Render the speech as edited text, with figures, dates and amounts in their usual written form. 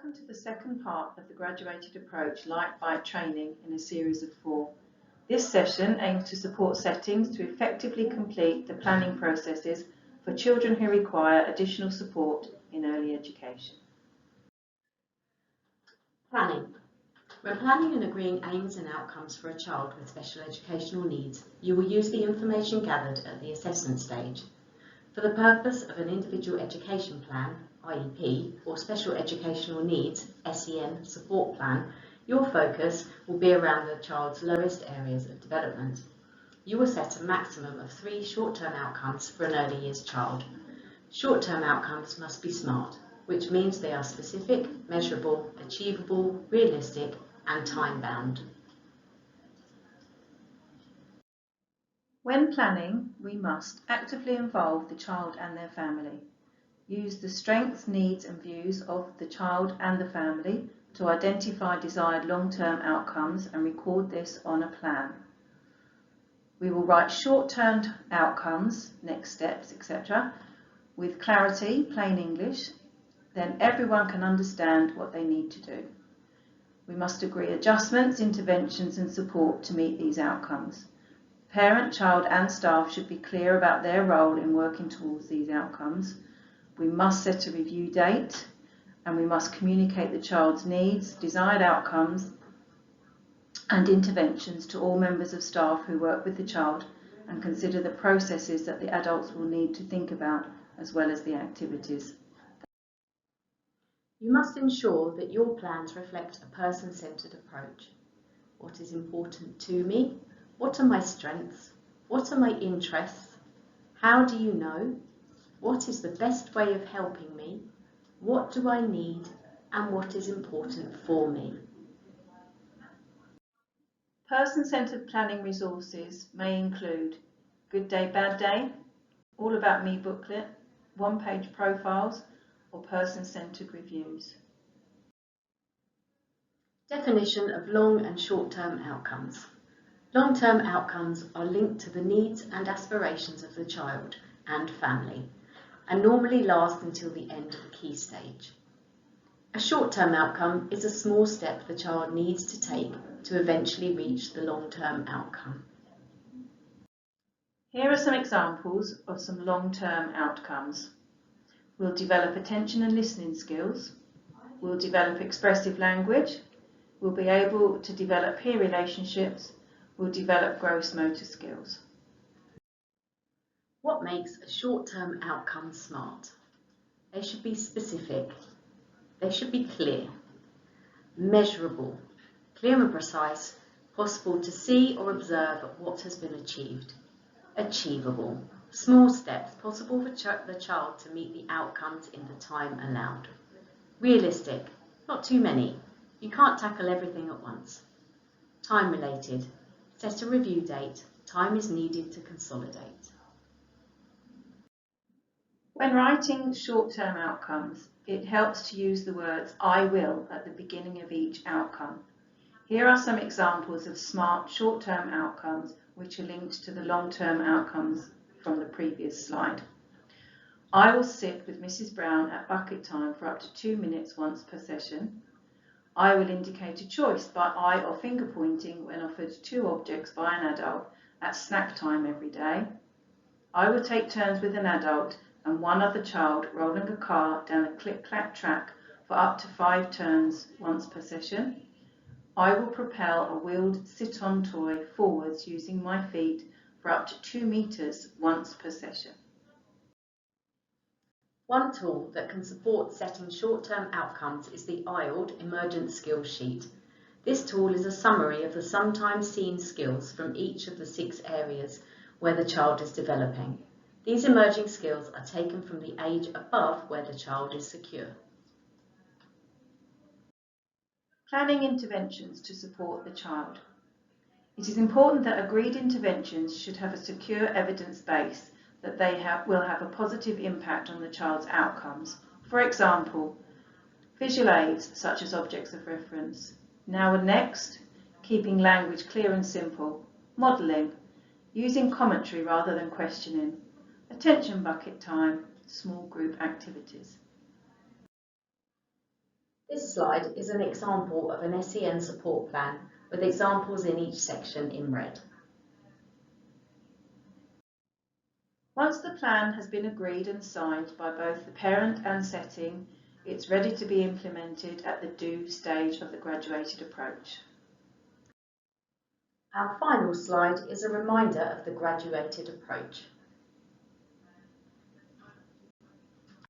Welcome to the second part of the graduated approach Litebite training in a series of 4. This session aims to support settings to effectively complete the planning processes for children who require additional support in early education. Planning. When planning and agreeing aims and outcomes for a child with special educational needs, you will use the information gathered at the assessment stage. For the purpose of an individual education plan, IEP, or special educational needs, SEN, support plan, your focus will be around the child's lowest areas of development. You will set a maximum of 3 short-term outcomes for an early years child. Short-term outcomes must be SMART, which means they are specific, measurable, achievable, realistic, and time-bound. When planning, we must actively involve the child and their family. Use the strengths, needs and views of the child and the family to identify desired long-term outcomes and record this on a plan. We will write short-term outcomes, next steps, etc. with clarity, plain English, then everyone can understand what they need to do. We must agree adjustments, interventions and support to meet these outcomes. Parent, child and staff should be clear about their role in working towards these outcomes. We must set a review date and we must communicate the child's needs, desired outcomes and interventions to all members of staff who work with the child and consider the processes that the adults will need to think about as well as the activities. You must ensure that your plans reflect a person-centred approach. What is important to me? What are my strengths? What are my interests? How do you know? What is the best way of helping me? What do I need? And what is important for me? Person-centred planning resources may include Good Day, Bad Day, All About Me booklet, one-page profiles, or person-centred reviews. Definition of long and short-term outcomes. Long-term outcomes are linked to the needs and aspirations of the child and family, and normally last until the end of the key stage. A short-term outcome is a small step the child needs to take to eventually reach the long-term outcome. Here are some examples of some long-term outcomes. We'll develop attention and listening skills. We'll develop expressive language. We'll be able to develop peer relationships. We'll develop gross motor skills. What makes a short-term outcome SMART? They should be specific. They should be clear, measurable, clear and precise, possible to see or observe what has been achieved. Achievable, small steps possible for the child to meet the outcomes in the time allowed. Realistic, not too many. You can't tackle everything at once. Time related, set a review date. Time is needed to consolidate. When writing short-term outcomes, it helps to use the words I will at the beginning of each outcome. Here are some examples of SMART short-term outcomes which are linked to the long-term outcomes from the previous slide. I will sit with Mrs. Brown at bucket time for up to 2 minutes once per session. I will indicate a choice by eye or finger pointing when offered 2 objects by an adult at snack time every day. I will take turns with an adult and 1 other child rolling a car down a click-clack track for up to 5 turns once per session. I will propel a wheeled sit-on toy forwards using my feet for up to 2 meters once per session. One tool that can support setting short-term outcomes is the IELTS Emergent Skills Sheet. This tool is a summary of the sometimes seen skills from each of the 6 areas where the child is developing. These emerging skills are taken from the age above where the child is secure. Planning interventions to support the child. It is important that agreed interventions should have a secure evidence base that they will have a positive impact on the child's outcomes. For example, visual aids such as objects of reference. Now and next, keeping language clear and simple. Modelling, using commentary rather than questioning. Attention bucket time, small group activities. This slide is an example of an SEN support plan with examples in each section in red. Once the plan has been agreed and signed by both the parent and setting, it's ready to be implemented at the do stage of the graduated approach. Our final slide is a reminder of the graduated approach.